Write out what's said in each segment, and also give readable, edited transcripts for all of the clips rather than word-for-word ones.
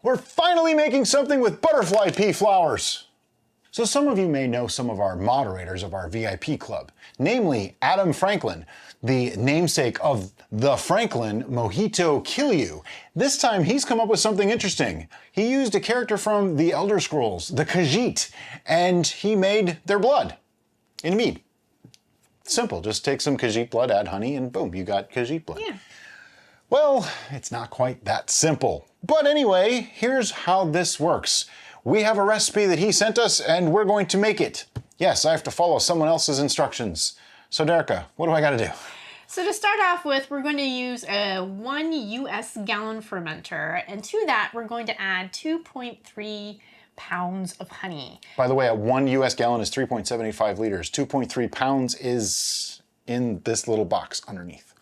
We're finally making something with butterfly pea flowers. So some of you may know some of our moderators of our VIP club, namely Adam Franklin, the namesake of the Franklin Mojito Kill You. This time he's come up with something interesting. He used a character from the Elder Scrolls, the Khajiit, and he made their blood in mead. Simple, just take some Khajiit blood, add honey, and boom, you got Khajiit blood. Yeah. Well, it's not quite that simple. But anyway, here's how this works. We have a recipe that he sent us, and we're going to make it. Yes, I have to follow someone else's instructions. So Derica, what do I gotta do? So to start off with, we're going to use a 1 US gallon fermenter, and to that we're going to add 2.3 pounds of honey. By the way, a 1 US gallon is 3.75 liters. 2.3 pounds is in this little box underneath.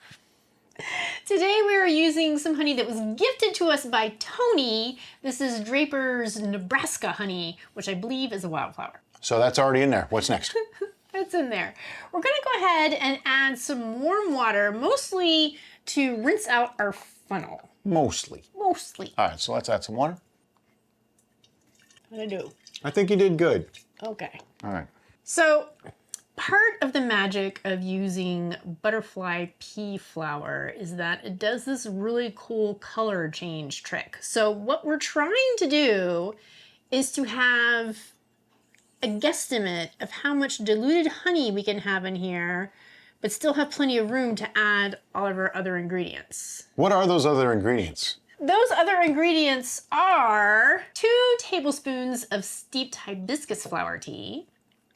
Today we are using some honey that was gifted to us by Tony. This is Draper's Nebraska honey, which I believe is a wildflower. So that's already in there. What's next? That's in there. We're gonna go ahead and add some warm water, mostly to rinse out our funnel. Mostly. Mostly. All right, so let's add some water. What I do? I think you did good. Okay. All right. So part of the magic of using butterfly pea flower is that it does this really cool color change trick. So what we're trying to do is to have a guesstimate of how much diluted honey we can have in here, but still have plenty of room to add all of our other ingredients. What are those other ingredients? Those other ingredients are 2 tablespoons of steeped hibiscus flower tea.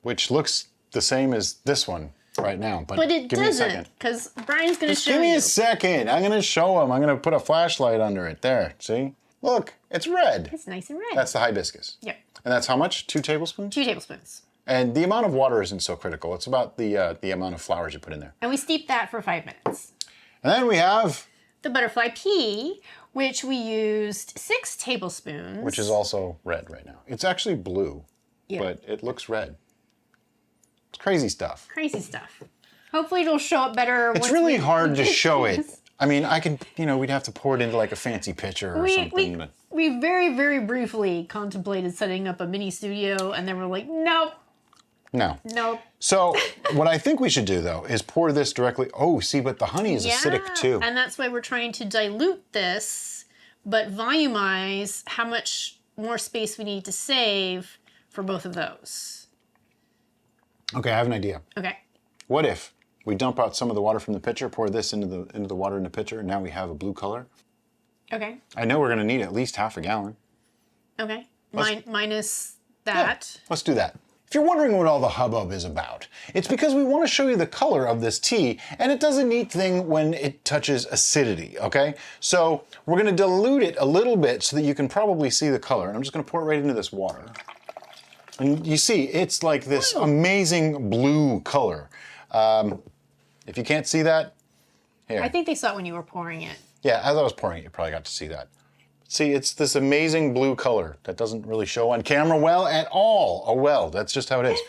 Which looks the same as this one right now, but it give me a second. doesn't, because Brian's going to show you. Give me a second. I'm going to show him. I'm going to put a flashlight under it. There, see? Look, it's red. It's nice and red. That's the hibiscus. Yep. And that's how much? 2 tablespoons? 2 tablespoons. And the amount of water isn't so critical. It's about the amount of flowers you put in there. And we steep that for 5 minutes. And then we have... the butterfly pea, which we used 6 tablespoons. Which is also red right now. It's actually blue, but it looks red. It's crazy stuff. Crazy stuff. Hopefully it'll show up better. It's really hard to show it. I mean, I can, we'd have to pour it into like a fancy pitcher or something. We very, very briefly contemplated setting up a mini studio, and then we're like, nope. No. Nope. So what I think we should do though is pour this directly. Oh, see, but the honey is acidic too. And that's why we're trying to dilute this, but volumize how much more space we need to save for both of those. Okay, I have an idea. Okay. What if we dump out some of the water from the pitcher, pour this into the water in the pitcher, and now we have a blue color? Okay. I know we're going to need at least half a gallon. Okay. Minus that. Yeah, let's do that. If you're wondering what all the hubbub is about, it's because we want to show you the color of this tea, and it does a neat thing when it touches acidity, okay? So we're going to dilute it a little bit so that you can probably see the color, and I'm just going to pour it right into this water. And you see, it's like this amazing blue color. If you can't see that, here. I think they saw it when you were pouring it. Yeah, as I was pouring it, you probably got to see that. See, it's this amazing blue color that doesn't really show on camera well at all. Oh well, that's just how it is.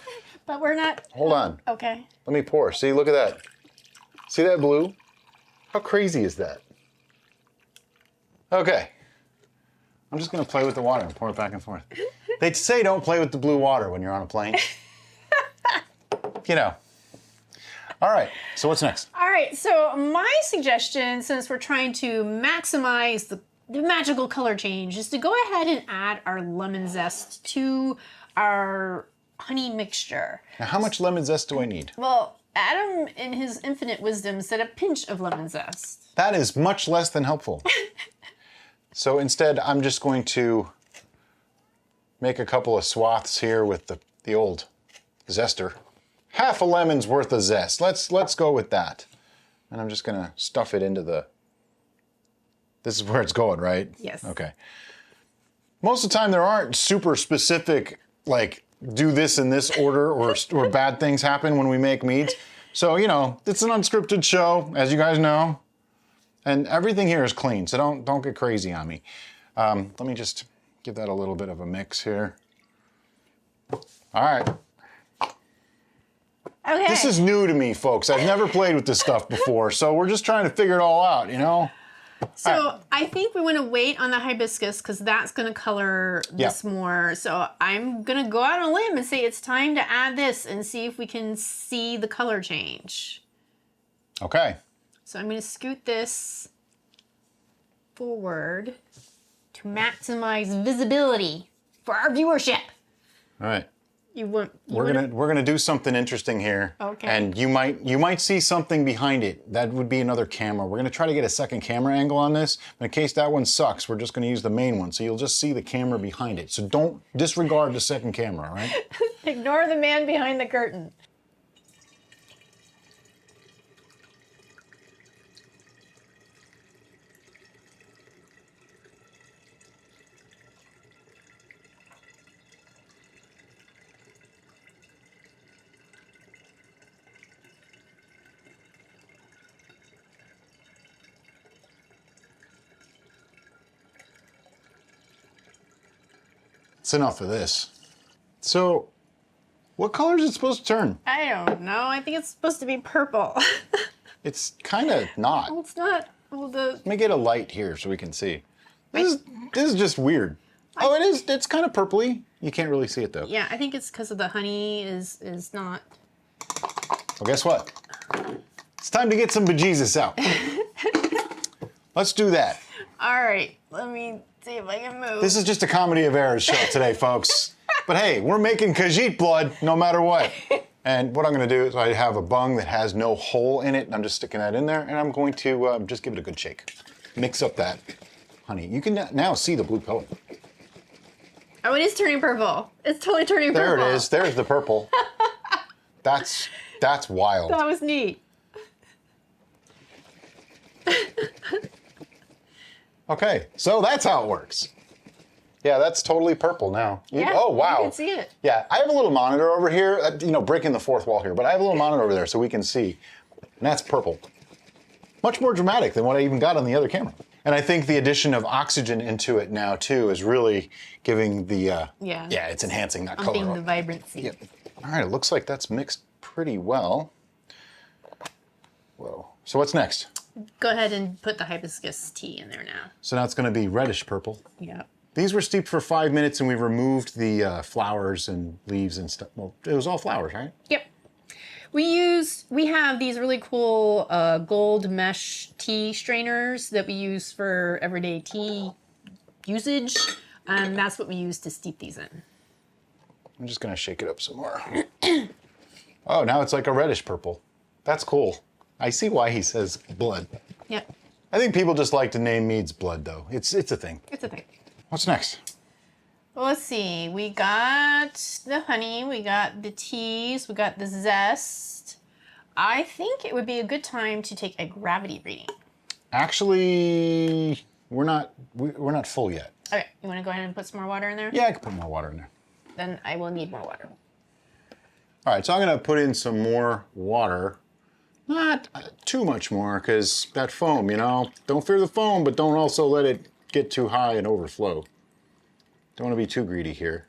But we're not... Hold on. Okay. Let me pour. See, look at that. See that blue? How crazy is that? Okay. I'm just going to play with the water and pour it back and forth. They say don't play with the blue water when you're on a plane. All right, so what's next? All right, so my suggestion, since we're trying to maximize the magical color change, is to go ahead and add our lemon zest to our honey mixture. Now, how much lemon zest do I need? Well, Adam, in his infinite wisdom, said a pinch of lemon zest. That is much less than helpful. So instead, I'm just going to make a couple of swaths here with the old zester. Half a lemon's worth of zest. Let's go with that. And I'm just gonna stuff it into the... This is where it's going, right? Yes. Okay. Most of the time there aren't super specific, like, do this in this order or bad things happen when we make meads. So, it's an unscripted show, as you guys know. And everything here is clean, so don't get crazy on me. Let me just give that a little bit of a mix here. All right. Okay. This is new to me, folks. I've never played with this stuff before, so we're just trying to figure it all out, So I think we want to wait on the hibiscus because that's going to color this more. So I'm going to go out on a limb and say it's time to add this and see if we can see the color change. Okay. So I'm going to scoot this forward to maximize visibility for our viewership. All right. We're gonna do something interesting here. Okay. And you might see something behind it. That would be another camera. We're gonna try to get a second camera angle on this. But in case that one sucks, we're just gonna use the main one. So you'll just see the camera behind it. So don't disregard the second camera, all right? Ignore the man behind the curtain. It's enough of this. So, what color is it supposed to turn? I don't know. I think it's supposed to be purple. It's kind of not. Well, it's not. Well, Let me get a light here so we can see. This is just weird. Oh, it is. It's kind of purpley. You can't really see it though. Yeah, I think it's because of the honey is not. Well, guess what? It's time to get some bejesus out. Let's do that. All right, let me see if I can move. This is just a comedy of errors show today, folks. But hey, we're making Khajiit Blood no matter what. And what I'm gonna do is I have a bung that has no hole in it, and I'm just sticking that in there, and I'm going to just give it a good shake. Mix up that honey. You can now see the blue color. Oh, it is turning purple. It's totally turning purple. There it is. There's the purple. That's wild. That was neat. Okay, so that's how it works. Yeah, that's totally purple now. Yeah, oh, wow. you can see it. Yeah, I have a little monitor over here, breaking the fourth wall here, but I have a little monitor over there so we can see. And that's purple. Much more dramatic than what I even got on the other camera. And I think the addition of oxygen into it now, too, is really giving the, it's enhancing that color. Upping the vibrancy. Yep. All right, it looks like that's mixed pretty well. Whoa. So what's next? Go ahead and put the hibiscus tea in there now. So now it's going to be reddish purple. Yeah. These were steeped for 5 minutes, and we removed the flowers and leaves and stuff. Well, it was all flowers, right? Yep. We have these really cool gold mesh tea strainers that we use for everyday tea usage. And that's what we use to steep these in. I'm just going to shake it up some more. Oh, now it's like a reddish purple. That's cool. I see why he says blood. Yep. I think people just like to name meads blood, though. It's a thing. It's a thing. What's next? Well, let's see. We got the honey, we got the teas, we got the zest. I think it would be a good time to take a gravity reading. Actually, we're not full yet. Okay, you want to go ahead and put some more water in there? Yeah, I can put more water in there. Then I will need more water. All right, so I'm going to put in some more water. Not too much more, because that foam, don't fear the foam, but don't also let it get too high and overflow. Don't want to be too greedy here.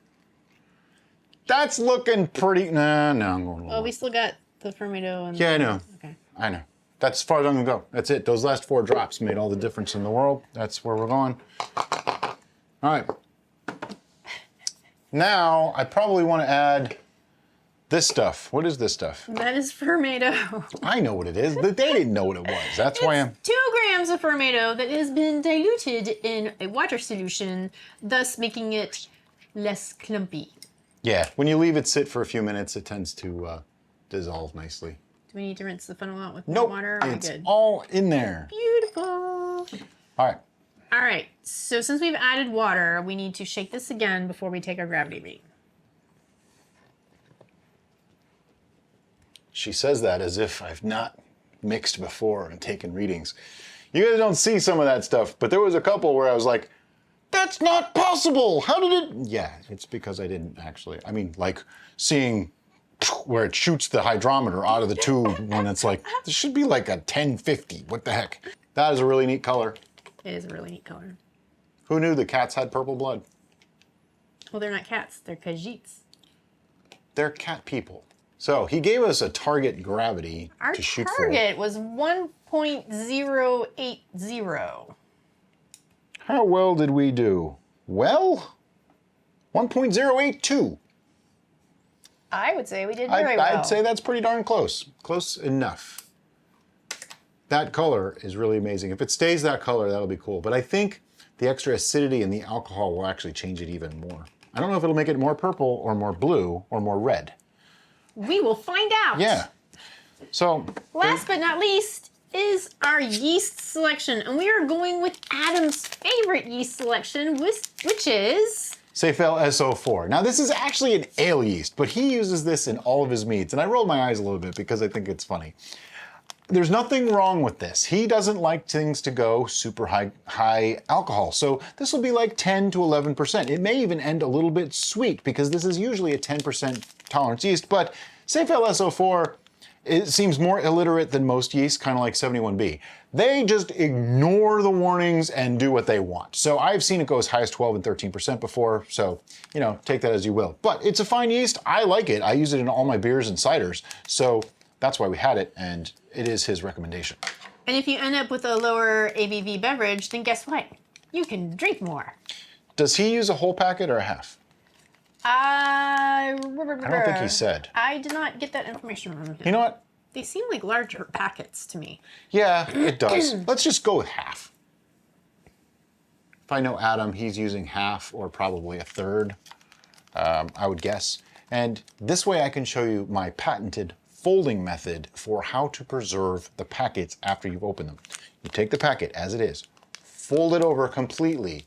That's looking pretty, no, I'm going Well, we still got the fermento and Yeah, I know. Okay. I know. That's as far as I'm going to go. That's it. Those last 4 drops made all the difference in the world. That's where we're going. All right. Now, I probably want to add this stuff. What is this stuff? That is fermento. I know what it is. They didn't know what it was. That's why I'm... 2 grams of fermento that has been diluted in a water solution, thus making it less clumpy. Yeah, when you leave it sit for a few minutes, it tends to dissolve nicely. Do we need to rinse the funnel out with Nope, water? Or are we it's good? all in there. Beautiful. All right. All right, so since we've added water, we need to shake this again before we take our gravity reading. She says that as if I've not mixed before and taken readings. You guys don't see some of that stuff, but there was a couple where I was like, that's not possible. How did it? Yeah, it's because I didn't actually. I mean, like seeing where it shoots the hydrometer out of the tube when it's like, this should be like a 1050. What the heck? That is a really neat color. It is a really neat color. Who knew the cats had purple blood? Well, they're not cats, they're Khajiits. They're cat people. So he gave us a target gravity Our to shoot for. target was 1.080. How well did we do? Well, 1.082. I would say we did very well. I'd say that's pretty darn close. Close enough. That color is really amazing. If it stays that color, that'll be cool. But I think the extra acidity in the alcohol will actually change it even more. I don't know if it'll make it more purple or more blue or more red. We will find out. Yeah. So last but not least is our yeast selection. And we are going with Adam's favorite yeast selection, which is Seyfel SO4. Now this is actually an ale yeast, but he uses this in all of his meads. And I rolled my eyes a little bit because I think it's funny. There's nothing wrong with this. He doesn't like things to go super high alcohol. So this will be like 10 to 11%. It may even end a little bit sweet because this is usually a 10% tolerance yeast, but Seyfel SO4, it seems more illiterate than most yeast, kind of like 71B. They just ignore the warnings and do what they want. So I've seen it go as high as 12 and 13% before, so, you know, take that as you will. But it's a fine yeast. I like it. I use it in all my beers and ciders. So that's why we had it, and it is his recommendation. And if you end up with a lower ABV beverage, then guess what? You can drink more. Does he use a whole packet or a half? I don't think he said. I did not get that information from him. You know what? They seem like larger packets to me. Yeah, it does. Let's just go with half. If I know Adam, he's using half or probably a third, I would guess. And this way I can show you my patented folding method for how to preserve the packets after you've opened them. You take the packet as it is, fold it over completely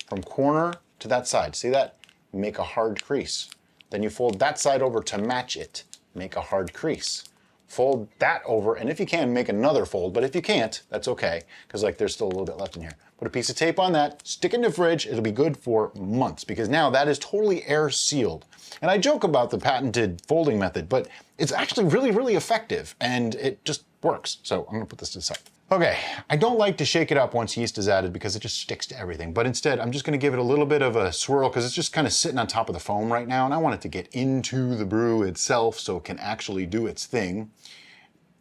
from corner to that side. See that? Make a hard crease. Then you fold that side over to match it. Make a hard crease. Fold that over, and if you can, make another fold, but if you can't, that's okay, because like there's still a little bit left in here. Put a piece of tape on that, stick it in the fridge, it'll be good for months, because now that is totally air sealed. And I joke about the patented folding method, but it's actually really, really effective, and it just works. So I'm gonna put this to the side. Okay, I don't like to shake it up once yeast is added because it just sticks to everything, but instead I'm just gonna give it a little bit of a swirl because it's just kind of sitting on top of the foam right now, and I want it to get into the brew itself so it can actually do its thing.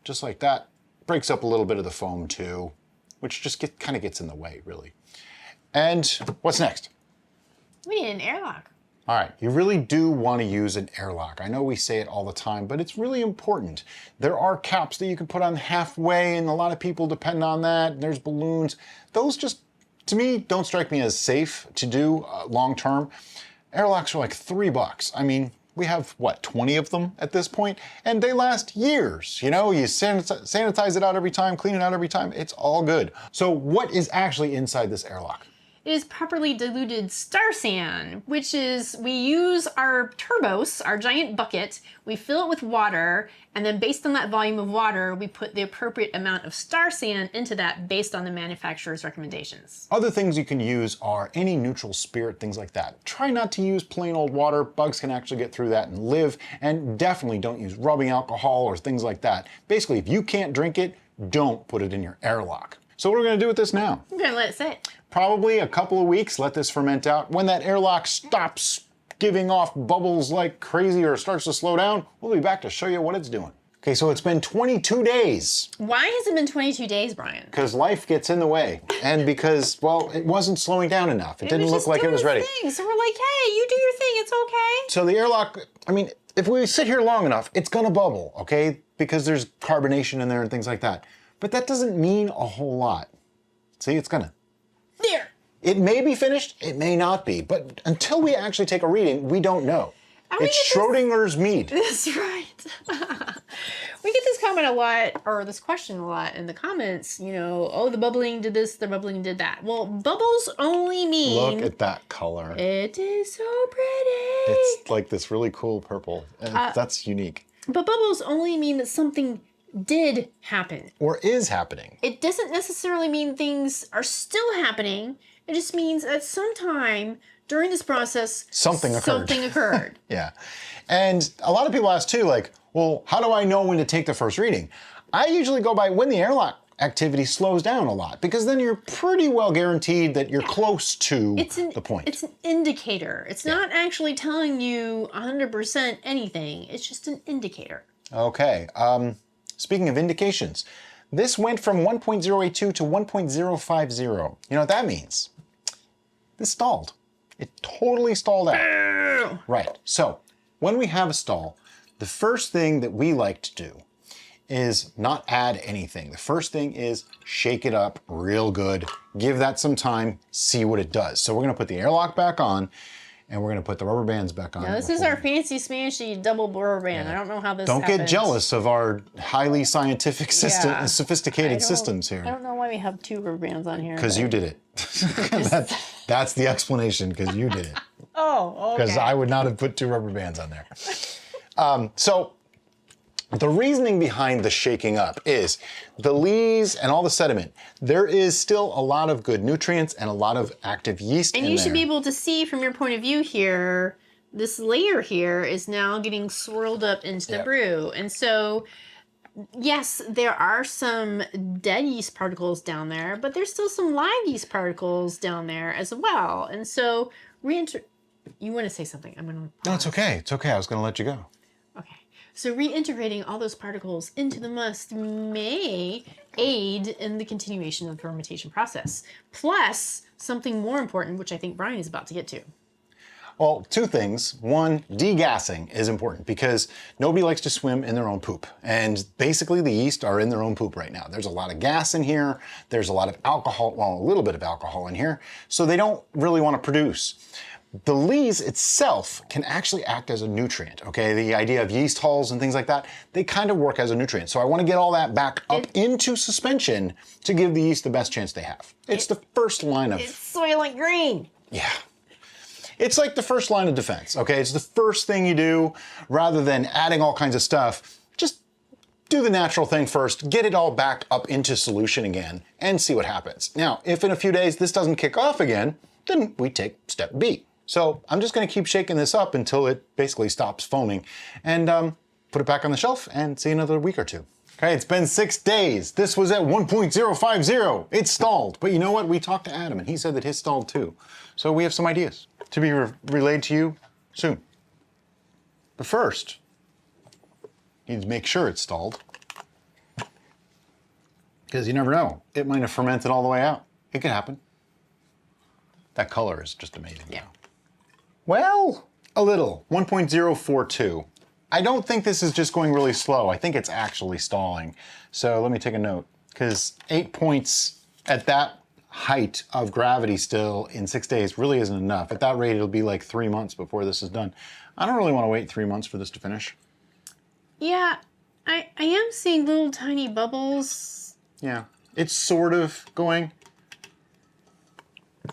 Just like that. Breaks up a little bit of the foam too, which just kind of gets in the way, really. And what's next? We need an airlock. All right, you really do want to use an airlock. I know we say it all the time, but it's really important. There are caps that you can put on halfway, and a lot of people depend on that. There's balloons. Those just, to me, don't strike me as safe to do long term. Airlocks are like $3. I mean, we have, what, 20 of them at this point? And they last years. You know, you sanitize it out every time, clean it out every time. It's all good. So what is actually inside this airlock? It is properly diluted star sand, which is, we use our turbos, our giant bucket, we fill it with water, and then based on that volume of water, we put the appropriate amount of star sand into that based on the manufacturer's recommendations. Other things you can use are any neutral spirit, things like that. Try not to use plain old water. Bugs can actually get through that and live, and definitely don't use rubbing alcohol or things like that. Basically, if you can't drink it, don't put it in your airlock. So what are we gonna do with this now? I'm gonna let it sit. Probably a couple of weeks, let this ferment out. When that airlock stops giving off bubbles like crazy or starts to slow down, we'll be back to show you what it's doing. Okay, so it's been 22 days. Why has it been 22 days, Brian? Because life gets in the way. And because, well, it wasn't slowing down enough. It didn't look like it was ready. So we're like, hey, you do your thing, it's okay. So the airlock, I mean, if we sit here long enough, it's gonna bubble, okay? Because there's carbonation in there and things like that. But that doesn't mean a whole lot. See, it's gonna. There. It may be finished, it may not be, but until we actually take a reading, we don't know. It's Schrodinger's mead. That's right. We get this comment a lot, or this question a lot in the comments, you know, oh, the bubbling did this, the bubbling did that. Well, bubbles only mean... Look at that color. It is so pretty. It's like this really cool purple. That's unique. But bubbles only mean that something did happen. Or is happening. It doesn't necessarily mean things are still happening. It just means at some time during this process, something occurred. Yeah. And a lot of people ask too, like, well, how do I know when to take the first reading? I usually go by when the airlock activity slows down a lot, because then you're pretty well guaranteed that you're close to the point. It's an indicator. It's not actually telling you 100% anything. It's just an indicator. Okay. Speaking of indications, this went from 1.082 to 1.050. You know what that means? this stalled. It totally stalled out. Right, so when we have a stall, the first thing that we like to do is not add anything. The first thing is shake it up real good, give that some time, see what it does. So we're gonna put the airlock back on, and we're gonna put the rubber bands back on. Now this is our fancy smashy double rubber band. I don't know how this Don't happened. get jealous of our highly scientific sophisticated systems here. I don't know why we have 2 rubber bands on here. Because you did it. That's the explanation, because you did it. Oh, okay. Because I would not have put 2 rubber bands on there. So the reasoning behind the shaking up is the lees and all the sediment, there is still a lot of good nutrients and a lot of active yeast in there. And you should be able to see from your point of view here, this layer here is now getting swirled up into the brew. And so, yes, there are some dead yeast particles down there, but there's still some live yeast particles down there as well. And so, you want to say something? I'm going to... No, it's okay. It's okay. I was going to let you go. Okay. So reintegrating all those particles into the must may aid in the continuation of the fermentation process. Plus, something more important, which I think Brian is about to get to. Well, 2 things. One, degassing is important because nobody likes to swim in their own poop. And basically the yeast are in their own poop right now. There's a lot of gas in here. There's a lot of alcohol, well, a little bit of alcohol in here. So they don't really want to produce. The lees itself can actually act as a nutrient, okay? The idea of yeast hulls and things like that, they kind of work as a nutrient. So I want to get all that back up into suspension to give the yeast the best chance they have. It's the first line of... It's Soylent Green. Yeah. It's like the first line of defense, okay? It's the first thing you do rather than adding all kinds of stuff. Just do the natural thing first, get it all back up into solution again, and see what happens. Now, if in a few days this doesn't kick off again, then we take step B. So I'm just gonna keep shaking this up until it basically stops foaming and put it back on the shelf and see another week or 2. Okay, it's been 6 days. This was at 1.050. It stalled, but you know what? We talked to Adam and he said that his stalled too. So we have some ideas to be relayed to you soon. But first, you need to make sure it's stalled because you never know. It might have fermented all the way out. It could happen. That color is just amazing. Yeah. Well, a little, 1.042. I don't think this is just going really slow. I think it's actually stalling. So let me take a note, because 8 points at that height of gravity still in 6 days really isn't enough. At that rate, it'll be like 3 months before this is done. I don't really want to wait 3 months for this to finish. Yeah, I am seeing little tiny bubbles. Yeah, it's sort of going.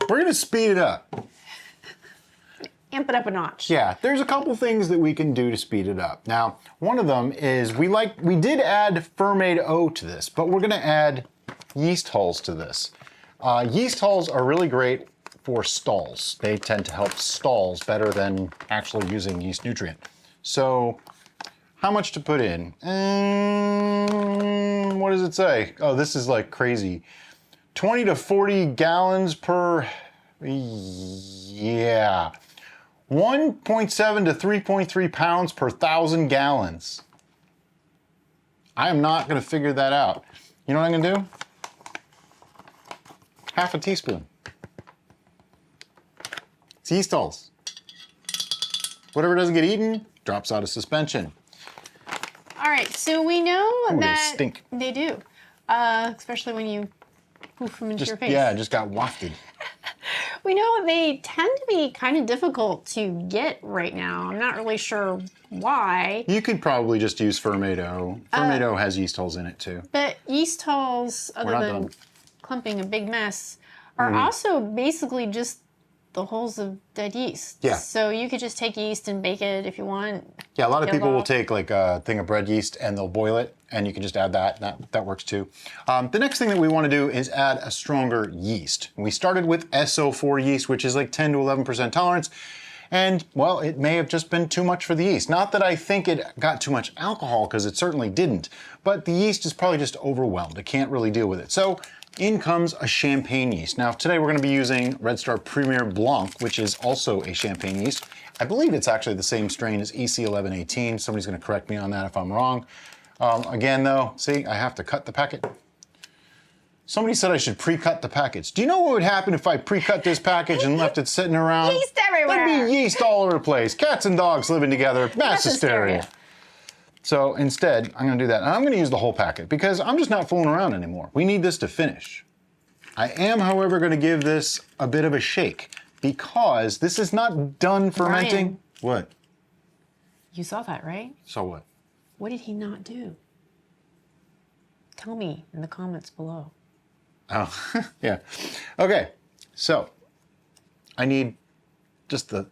We're gonna speed it up. Amp it up a notch. Yeah, there's a couple things that we can do to speed it up. Now, one of them is we did add Fermade O to this, but we're gonna add yeast hulls to this. Yeast hulls are really great for stalls. They tend to help stalls better than actually using yeast nutrient. So, how much to put in? What does it say? Oh, this is like crazy. 20 to 40 gallons per, yeah. 1.7 to 3.3 pounds per 1,000 gallons. I am not gonna figure that out. You know what I'm gonna do? Half a teaspoon. It's yeast hulls. Whatever doesn't get eaten, drops out of suspension. All right, so we know Ooh, that they stink. They do, especially when you poof them into your face. Yeah, it just got wafted. We know they tend to be kind of difficult to get right now. I'm not really sure why. You could probably just use Fermade O. Fermade O has yeast hulls in it too. But yeast hulls, other not than done. clumping a big mess, are also basically just the hulls of dead yeast. Yeah. So you could just take yeast and bake it if you want. Yeah, a lot of Get people will off. take like a thing of bread yeast and they'll boil it, and you can just add that. That works too. The next thing that we want to do is add a stronger yeast. We started with SO4 yeast, which is like 10 to 11% tolerance. And well, it may have just been too much for the yeast. Not that I think it got too much alcohol, because it certainly didn't, but the yeast is probably just overwhelmed. It can't really deal with it. So in comes a champagne yeast. Now today we're going to be using Red Star Premier Blanc, which is also a champagne yeast. I believe it's actually the same strain as EC1118. Somebody's going to correct me on that if I'm wrong. Again though, see, I have to cut the packet. Somebody said I should pre-cut the package. Do you know what would happen if I pre-cut this package and left it sitting around? Yeast everywhere. There'd be yeast all over the place. Cats and dogs living together. Mass hysteria. So instead, I'm gonna do that. And I'm gonna use the whole packet because I'm just not fooling around anymore. We need this to finish. I am, however, gonna give this a bit of a shake because this is not done fermenting. Brian, what? you saw that, right? So what? What did he not do? Tell me in the comments below. Oh, yeah. Okay, so I need just the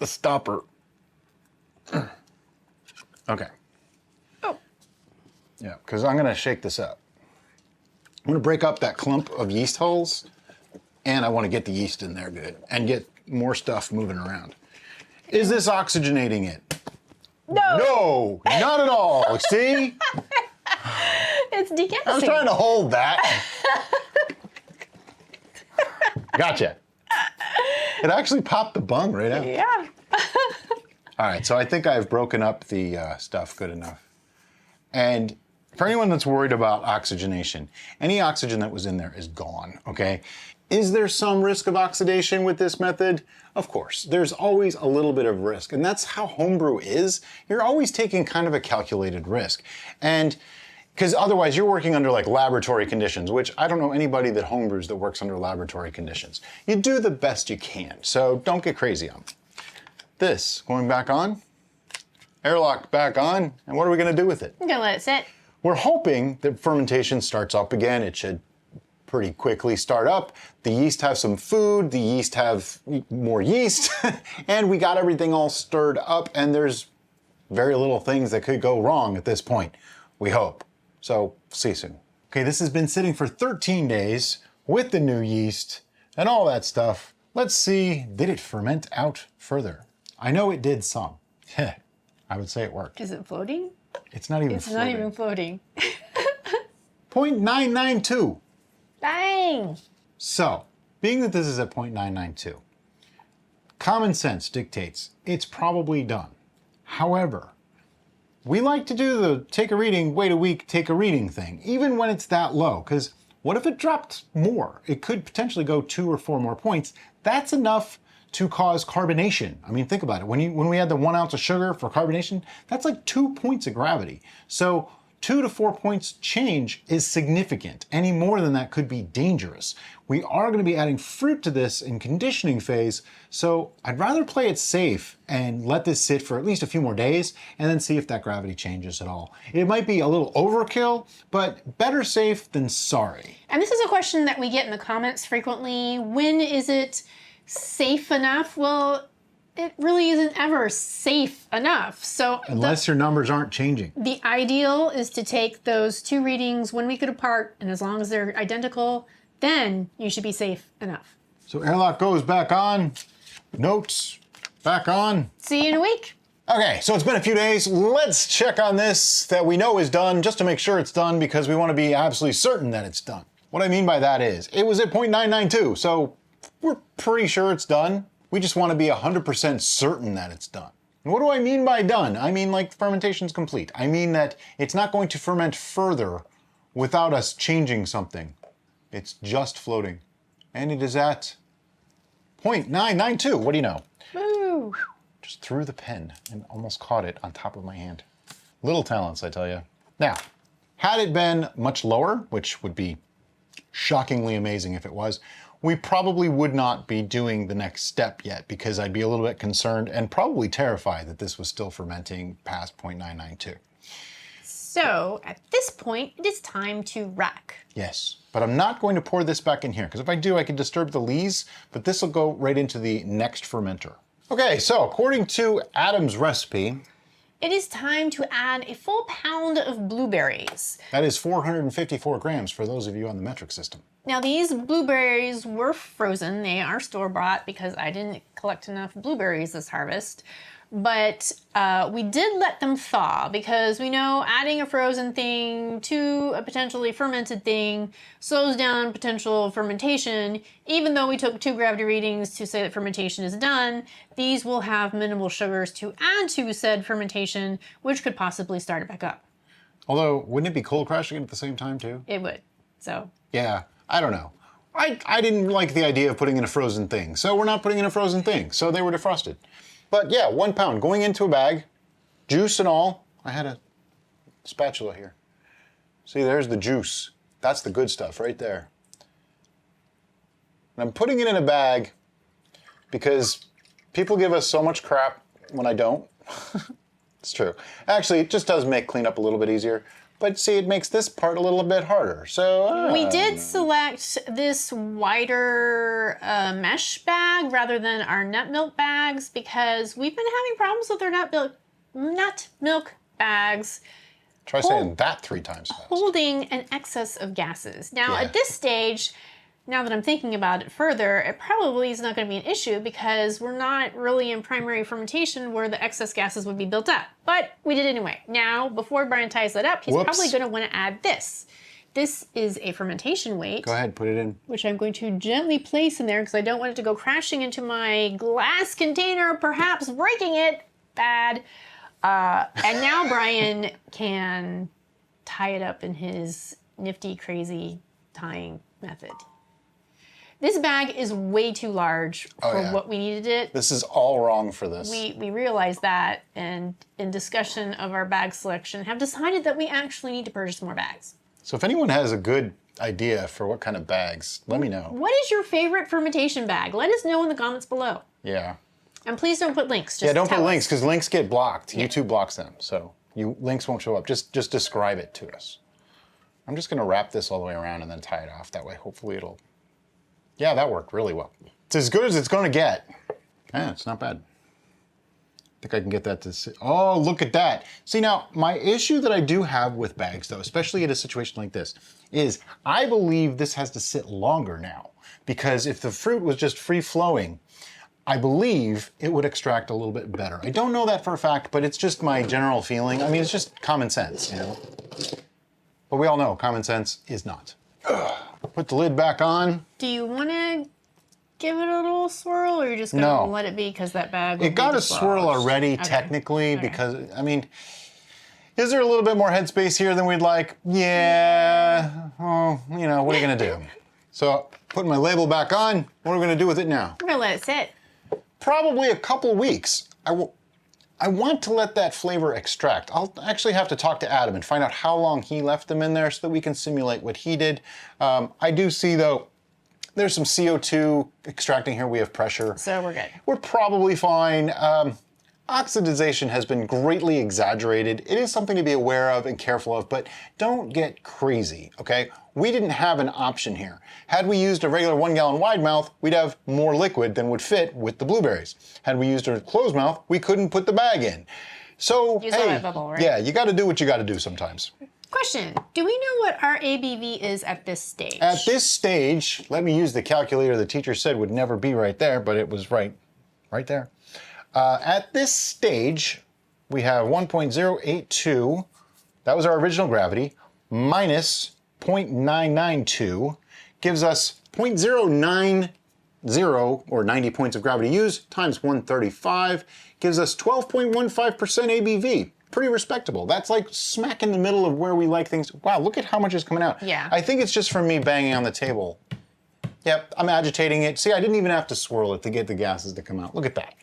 stopper. Okay. Oh. Yeah, because I'm gonna shake this up. I'm gonna break up that clump of yeast holes, and I wanna get the yeast in there good and get more stuff moving around. Is this oxygenating it? No. No, not at all. See? It's degassing. I was trying to hold that. Gotcha. It actually popped the bung right out. Yeah. All right, so I think I've broken up the stuff good enough. And for anyone that's worried about oxygenation, any oxygen that was in there is gone, okay? Is there some risk of oxidation with this method? Of course, there's always a little bit of risk, and that's how homebrew is. You're always taking kind of a calculated risk. And because otherwise you're working under like laboratory conditions, which I don't know anybody that homebrews that works under laboratory conditions. You do the best you can, so don't get crazy on it. This, going back on, airlock back on, and what are we gonna do with it? I'm gonna let it sit. We're hoping that fermentation starts up again. It should pretty quickly start up. The yeast have some food, the yeast have more yeast, and we got everything all stirred up, and there's very little things that could go wrong at this point, we hope. So, see you soon. Okay, this has been sitting for 13 days with the new yeast and all that stuff. Let's see, did it ferment out further? I know it did some. I would say it worked. Is it floating? It's not even It's floating. not even floating. 0.992. Dang! So, being that this is at 0.992, common sense dictates it's probably done. However, we like to do the take a reading, wait a week, take a reading thing, even when it's that low, because what if it dropped more? It could potentially go 2 or 4 more points. That's enough to cause carbonation. I mean, think about it. When we had the 1 ounce of sugar for carbonation, that's like 2 points of gravity. So 2 to 4 points change is significant. Any more than that could be dangerous. We are going to be adding fruit to this in conditioning phase, so I'd rather play it safe and let this sit for at least a few more days and then see if that gravity changes at all. It might be a little overkill, but better safe than sorry. And this is a question that we get in the comments frequently. When is it safe enough? Well, it really isn't ever safe enough. So unless your numbers aren't changing. The ideal is to take those 2 readings 1 week apart, and as long as they're identical, then you should be safe enough. So airlock goes back on, notes back on. See you in a week. Okay, so it's been a few days. Let's check on this that we know is done just to make sure it's done because we want to be absolutely certain that it's done. What I mean by that is it was at 0.992, so we're pretty sure it's done. We just want to be 100% certain that it's done. And what do I mean by done? I mean like fermentation's complete. I mean that it's not going to ferment further without us changing something. It's just floating. And it is at 0.992. What do you know? Woo! Just threw the pen and almost caught it on top of my hand. Little talents, I tell you. Now, had it been much lower, which would be shockingly amazing if it was, we probably would not be doing the next step yet because I'd be a little bit concerned and probably terrified that this was still fermenting past 0.992. So at this point, it is time to rack. Yes, but I'm not going to pour this back in here because if I do, I could disturb the lees, but this will go right into the next fermenter. Okay, so according to Adam's recipe, it is time to add a full pound of blueberries. That is 454 grams for those of you on the metric system. Now these blueberries were frozen. They are store-bought because I didn't collect enough blueberries this harvest. But we did let them thaw because we know adding a frozen thing to a potentially fermented thing slows down potential fermentation. Even though we took 2 gravity readings to say that fermentation is done, these will have minimal sugars to add to said fermentation, which could possibly start it back up. Although, wouldn't it be cold crashing at the same time too? It would. So Yeah, I don't know. I didn't like the idea of putting in a frozen thing, so we're not putting in a frozen thing. So they were defrosted. But yeah, 1 pound going into a bag, juice and all. I had a spatula here. See, there's the juice. That's the good stuff right there. And I'm putting it in a bag because people give us so much crap when I don't. It's true. Actually, it just does make cleanup a little bit easier. But see, it makes this part a little bit harder. So we did select this wider mesh bag rather than our nut milk bags because we've been having problems with our nut milk bags. Try saying that 3 times fast. Holding an excess of gases. Now, Yeah. at this stage, now that I'm thinking about it further, it probably is not going to be an issue because we're not really in primary fermentation where the excess gases would be built up. But we did anyway. Now, before Brian ties that up, he's probably going to want to add this. This is a fermentation weight. Go ahead, put it in. Which I'm going to gently place in there because I don't want it to go crashing into my glass container, perhaps breaking it. Bad. And now Brian can tie it up in his nifty, crazy tying method. This bag is way too large for what we needed it. This is all wrong for this. We realized that, and in discussion of our bag selection, have decided that we actually need to purchase more bags. So if anyone has a good idea for what kind of bags, let me know. What is your favorite fermentation bag? Let us know in the comments below. Yeah. And please don't put links. Yeah, don't put links because links get blocked. Yeah. YouTube blocks them, so links won't show up. Just describe it to us. I'm just going to wrap this all the way around and then tie it off. That way, hopefully it'll... Yeah, that worked really well. It's as good as it's going to get. Yeah, it's not bad. I think I can get that to sit. Oh, look at that. See, now, my issue that I do have with bags, though, especially in a situation like this, is I believe this has to sit longer now. Because if the fruit was just free-flowing, I believe it would extract a little bit better. I don't know that for a fact, but it's just my general feeling. I mean, it's just common sense, you know? But we all know common sense is not. Put the lid back on. Do you want to give it a little swirl, or you're just going to let it be because that bag will It got a swirl already, technically, because, I mean, is there a little bit more headspace here than we'd like? Yeah. Oh, you know, what are you going to do? So, putting my label back on, what are we going to do with it now? We're going to let it sit. Probably a couple weeks. I want to let that flavor extract. I'll actually have to talk to Adam and find out how long he left them in there so that we can simulate what he did. I do see, though, there's some CO2 extracting here. We have pressure. So we're good. We're probably fine. Oxidization has been greatly exaggerated. It is something to be aware of and careful of, but don't get crazy, okay? We didn't have an option here. Had we used a regular 1 gallon wide mouth, we'd have more liquid than would fit with the blueberries. Had we used a closed mouth, we couldn't put the bag in. So, you saw that bubble, right? Yeah, you gotta do what you gotta do sometimes. Question, do we know what our ABV is at this stage? At this stage, let me use the calculator the teacher said would never be right there, but it was right there. At this stage, we have 1.082, that was our original gravity, minus 0.992, gives us 0.090, or 90 points of gravity used, times 135, gives us 12.15% ABV. Pretty respectable. That's like smack in the middle of where we like things. Wow, look at how much is coming out. Yeah. I think it's just from me banging on the table. Yep, I'm agitating it. See, I didn't even have to swirl it to get the gases to come out. Look at that.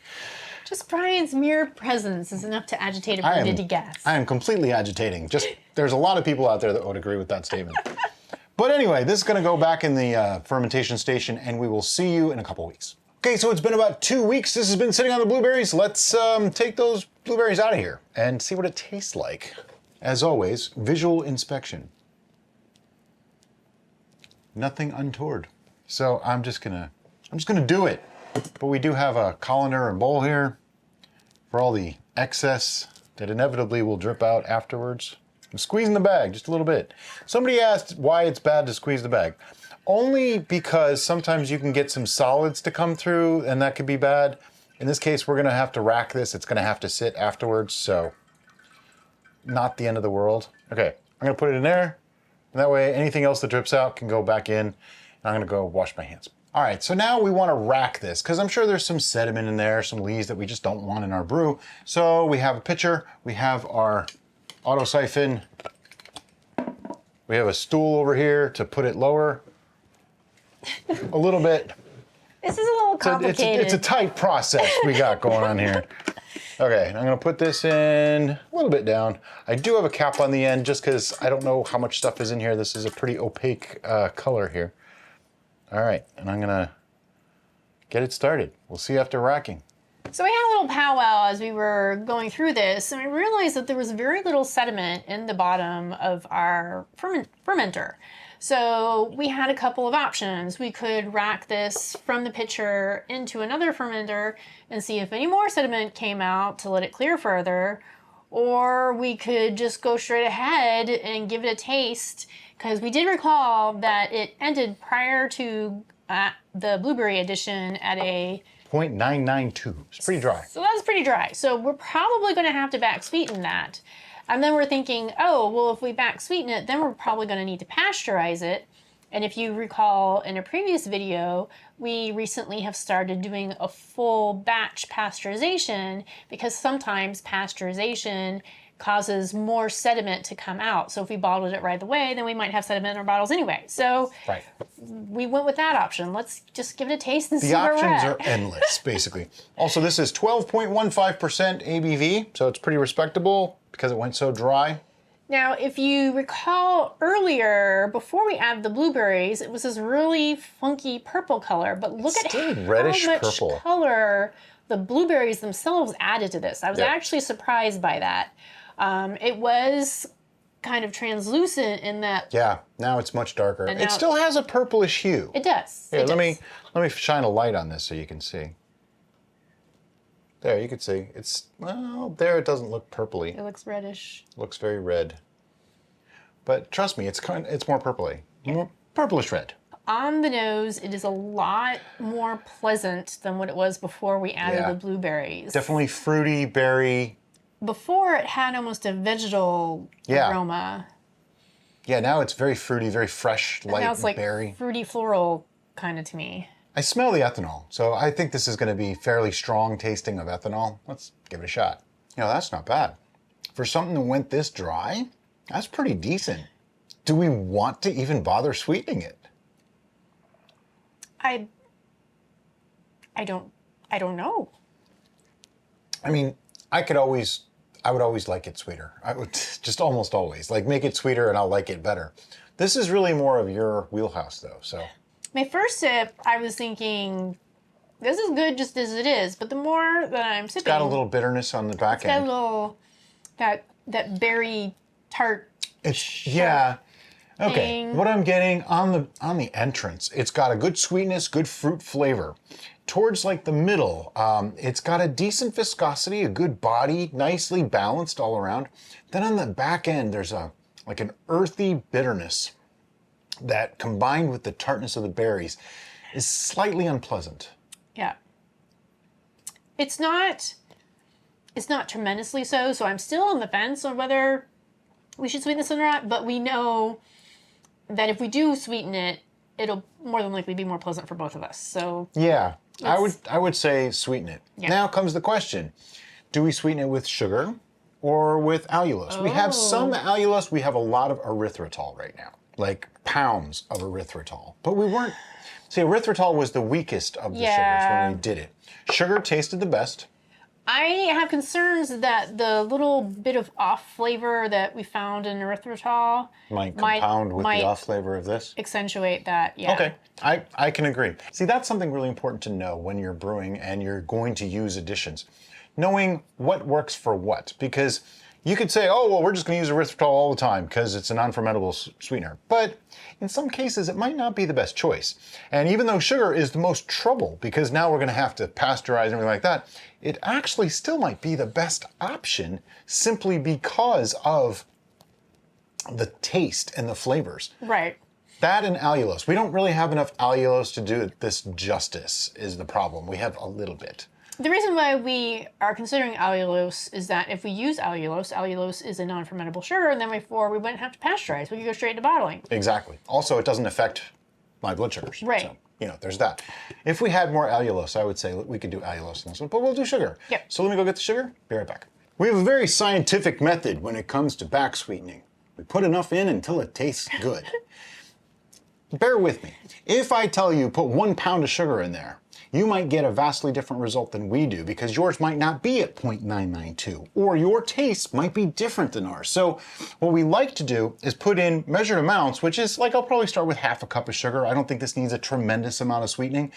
Just Brian's mere presence is enough to agitate a pretty gas. I am completely agitating. Just, there's a lot of people out there that would agree with that statement. But anyway, this is gonna go back in the fermentation station and we will see you in a couple weeks. Okay, so it's been about 2 weeks. This has been sitting on the blueberries. Let's take those blueberries out of here and see what it tastes like. As always, visual inspection. Nothing untoward. So I'm just gonna do it. But we do have a colander and bowl here for all the excess that inevitably will drip out afterwards. I'm squeezing the bag just a little bit. Somebody asked why it's bad to squeeze the bag. Only because sometimes you can get some solids to come through and that could be bad. In this case, we're gonna have to rack this. It's gonna have to sit afterwards, so not the end of the world. Okay, I'm gonna put it in there. And that way anything else that drips out can go back in. And I'm gonna go wash my hands. All right, so now we wanna rack this because I'm sure there's some sediment in there, some lees that we just don't want in our brew. So we have a pitcher, we have our auto siphon, we We have a stool over here to put it lower. A little bit. This is a little complicated. It's a tight process we got going on here. Okay, I'm gonna put this in a little bit down. I do have a cap on the end just because I don't know how much stuff is in here. This is a pretty opaque color here. All right, and I'm gonna get it started. We'll see after racking. So we had a little powwow as we were going through this, and we realized that there was very little sediment in the bottom of our fermenter. So we had a couple of options. We could rack this from the pitcher into another fermenter and see if any more sediment came out to let it clear further, or we could just go straight ahead and give it a taste, because we did recall that it ended prior to the blueberry edition at a 0.992. It's pretty dry. So that's pretty dry. So we're probably going to have to back sweeten that. And then we're thinking, oh, well, if we back sweeten it, then we're probably going to need to pasteurize it. And if you recall in a previous video, we recently have started doing a full batch pasteurization because sometimes pasteurization causes more sediment to come out. So if we bottled it right away, then we might have sediment in our bottles anyway. So right. We went with that option. Let's just give it a taste and see the where we're options at. are endless, basically. Also, this is 12.15% ABV, so it's pretty respectable because it went so dry. Now, if you recall earlier, before we added the blueberries, it was this really funky purple color, but look at how reddish much purple color the blueberries themselves added to this. I was actually surprised by that. It was kind of translucent in that. Yeah, now it's much darker. It still has a purplish hue. It does. Here, let me shine a light on this so you can see. There, you can see. It's, well, there it doesn't look purpley. It looks reddish. Looks very red. But trust me, it's more purpley. More purplish red. On the nose, it is a lot more pleasant than what it was before we added the blueberries. Definitely fruity, berry. Before it had almost a vegetal aroma. Yeah, now it's very fruity, very fresh, light now it's like berry. Fruity floral kind of to me. I smell the ethanol, so I think this is going to be fairly strong tasting of ethanol. Let's give it a shot. You know, that's not bad. For something that went this dry, that's pretty decent. Do we want to even bother sweetening it? I don't know. I mean, I would always like it sweeter. I would just almost always like make it sweeter and I'll like it better. This is really more of your wheelhouse though, so. My first sip, I was thinking, this is good just as it is, but the more that I'm sipping, it's got a little bitterness on the back end. It's got a little, that berry tart. Yeah. Okay, what I'm getting on the entrance, it's got a good sweetness, good fruit flavor. Towards like the middle, it's got a decent viscosity, a good body, nicely balanced all around. Then on the back end, there's like an earthy bitterness that combined with the tartness of the berries is slightly unpleasant. Yeah. It's not tremendously so I'm still on the fence on whether we should sweeten this or not, but we know that if we do sweeten it, it'll more than likely be more pleasant for both of us. So yeah, I would say sweeten it. Yeah. Now comes the question: do we sweeten it with sugar or with allulose? We have some allulose. We have a lot of erythritol right now, like pounds of erythritol. But we weren't. See, erythritol was the weakest of the sugars when we did it. Sugar tasted the best. I have concerns that the little bit of off flavor that we found in erythritol might compound with the off flavor of this. Accentuate that, yeah. Okay, I can agree. See, that's something really important to know when you're brewing and you're going to use additions. Knowing what works for what, because you could say, oh, well, we're just going to use erythritol all the time because it's a non-fermentable sweetener. But in some cases, it might not be the best choice. And even though sugar is the most trouble, because now we're going to have to pasteurize and everything like that, it actually still might be the best option simply because of the taste and the flavors. Right. That and allulose. We don't really have enough allulose to do this justice is the problem. We have a little bit. The reason why we are considering allulose is that if we use allulose is a non-fermentable sugar, and then before we wouldn't have to pasteurize. We could go straight into bottling. Exactly. Also, it doesn't affect my blood sugars. Right. So, you know, there's that. If we had more allulose, I would say we could do allulose in this one, but we'll do sugar. Yep. So let me go get the sugar. Be right back. We have a very scientific method when it comes to back sweetening. We put enough in until it tastes good. Bear with me. If I tell you put 1 pound of sugar in there, you might get a vastly different result than we do because yours might not be at 0.992 or your taste might be different than ours. So what we like to do is put in measured amounts, which is like I'll probably start with half a cup of sugar. I don't think this needs a tremendous amount of sweetening,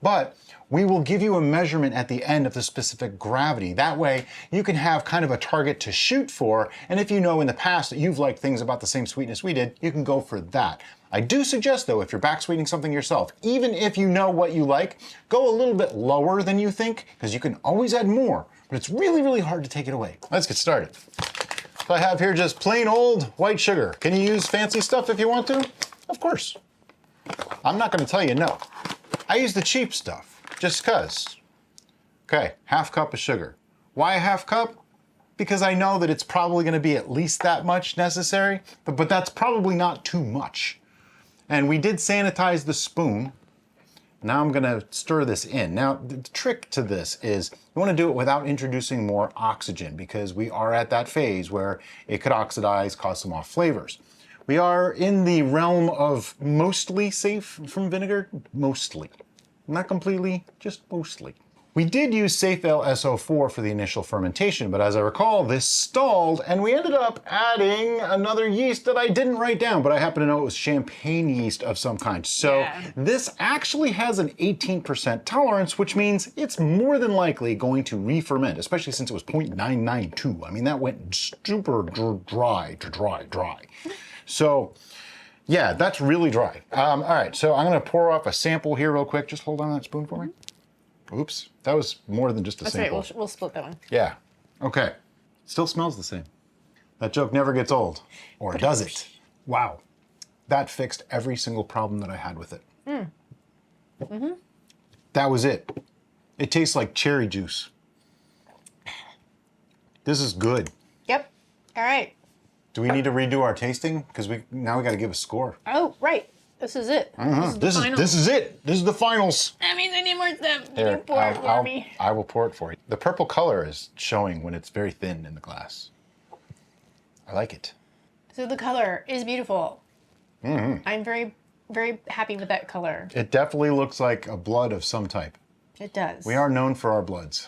but we will give you a measurement at the end of the specific gravity. That way you can have kind of a target to shoot for, and if you know in the past that you've liked things about the same sweetness we did, you can go for that. I do suggest though, if you're back sweetening something yourself, even if you know what you like, go a little bit lower than you think, because you can always add more, but it's really, really hard to take it away. Let's get started. So I have here just plain old white sugar. Can you use fancy stuff if you want to? Of course. I'm not gonna tell you no. I use the cheap stuff, just cause. Okay, half cup of sugar. Why a half cup? Because I know that it's probably gonna be at least that much necessary, but that's probably not too much. And we did sanitize the spoon. Now I'm gonna stir this in. Now, the trick to this is you wanna do it without introducing more oxygen because we are at that phase where it could oxidize, cause some off flavors. We are in the realm of mostly safe from vinegar, mostly. Not completely, just mostly. We did use Safe Ale SO4 for the initial fermentation, but as I recall, this stalled and we ended up adding another yeast that I didn't write down, but I happen to know it was champagne yeast of some kind. So this actually has an 18% tolerance, which means it's more than likely going to re-ferment, especially since it was 0.992. I mean, that went super dry. So yeah, that's really dry. All right, so I'm gonna pour off a sample here real quick. Just hold on that spoon for me. Oops, that was more than just a sample. That's right, we'll split that one. Yeah, okay. Still smells the same. That joke never gets old, or does it? Wow, that fixed every single problem that I had with it. That was it. It tastes like cherry juice. This is good. Yep, all right. Do we need to redo our tasting? Because now we gotta give a score. Oh, right. This is it. This is it. This is the finals. That means I need more stuff. Here, You pour it for me. I will pour it for you. The purple color is showing when it's very thin in the glass. I like it. So the color is beautiful. I'm very, very happy with that color. It definitely looks like a blood of some type. It does. We are known for our bloods.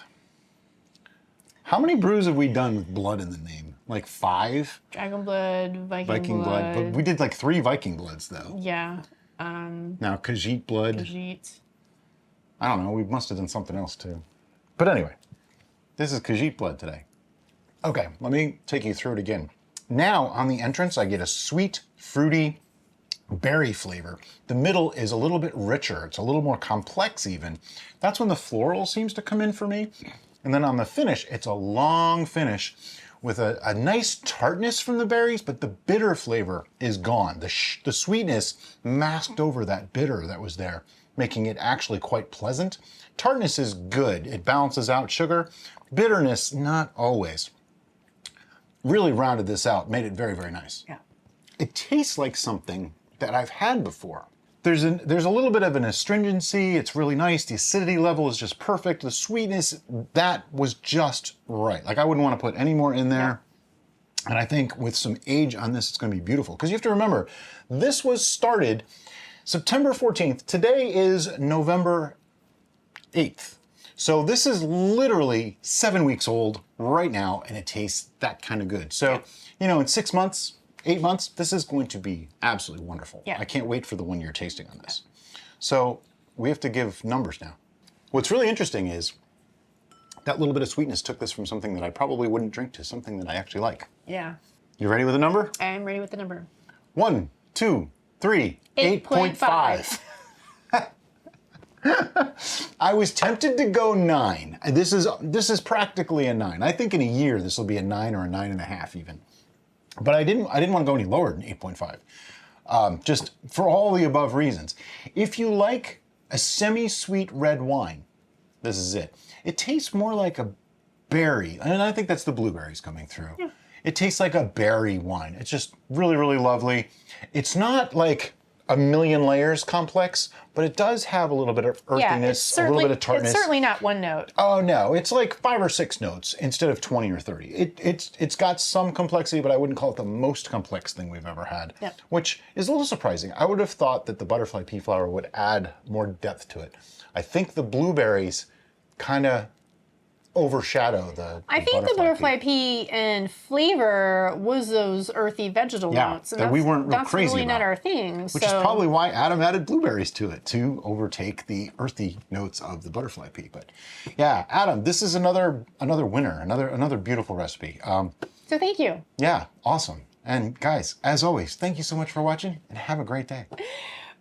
How many brews have we done with blood in the name? Like 5? Dragon blood, Viking blood. But we did like 3 Viking bloods though. Yeah. Now Khajiit Blood. Khajiit. I don't know, we must have done something else too. But anyway, this is Khajiit Blood today. Okay, let me take you through it again. Now on the entrance, I get a sweet, fruity berry flavor. The middle is a little bit richer. It's a little more complex even. That's when the floral seems to come in for me. And then on the finish, it's a long finish with a nice tartness from the berries, but the bitter flavor is gone. The sweetness masked over that bitter that was there, making it actually quite pleasant. Tartness is good. It balances out sugar. Bitterness, not always. Really rounded this out, made it very, very nice. Yeah. It tastes like something that I've had before. There's a little bit of an astringency. It's really nice. The acidity level is just perfect. The sweetness, that was just right. Like I wouldn't want to put any more in there. And I think with some age on this, it's going to be beautiful. Because you have to remember, this was started September 14th. Today is November 8th. So this is literally 7 weeks old right now, and it tastes that kind of good. So, you know, in 6 months, 8 months, this is going to be absolutely wonderful. Yeah. I can't wait for the 1 year tasting on this. So we have to give numbers now. What's really interesting is that little bit of sweetness took this from something that I probably wouldn't drink to something that I actually like. Yeah. You ready with the number? I'm ready with the number. 1, 2, 3, 8.5. I was tempted to go 9. This is practically a 9. I think in a year this will be a 9 or a 9.5 even. But I didn't want to go any lower than 8.5. Just for all the above reasons. If you like a semi-sweet red wine, this is it. It tastes more like a berry, and I think that's the blueberries coming through. Yeah. It tastes like a berry wine. It's just really, really lovely. It's not like a million layers complex, but it does have a little bit of earthiness, a little bit of tartness. It's certainly not one note. Oh no, it's like 5 or 6 notes instead of 20 or 30. It's got some complexity, but I wouldn't call it the most complex thing we've ever had, which is a little surprising. I would have thought that the butterfly pea flower would add more depth to it. I think the blueberries kind of overshadow the I think the butterfly pea and flavor was those earthy vegetal notes. And that we weren't real crazy That's really about. Not our thing. Which is probably why Adam added blueberries to it, to overtake the earthy notes of the butterfly pea. But yeah, Adam, this is another winner, another beautiful recipe. So thank you. Yeah, awesome. And guys, as always, thank you so much for watching and have a great day.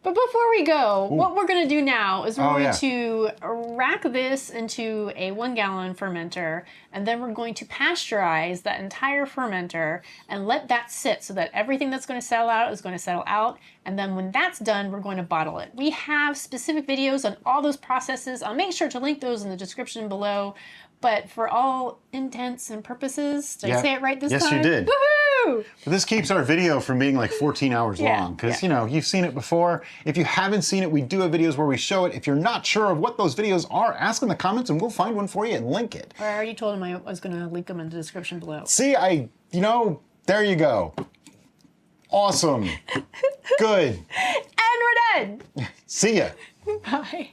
But before we go, what we're going to do now is we're going to rack this into a 1-gallon fermenter, and then we're going to pasteurize that entire fermenter and let that sit so that everything that's going to settle out is going to settle out. And then when that's done, we're going to bottle it. We have specific videos on all those processes. I'll make sure to link those in the description below. But for all intents and purposes, did I say it right this time? Yes, you did. Woohoo! This keeps our video from being like 14 hours long, because, you know, you've seen it before. If you haven't seen it, we do have videos where we show it. If you're not sure of what those videos are, ask in the comments and we'll find one for you and link it. I already told him I was going to link them in the description below. See, there you go. Awesome. Good. And we're done. See ya. Bye.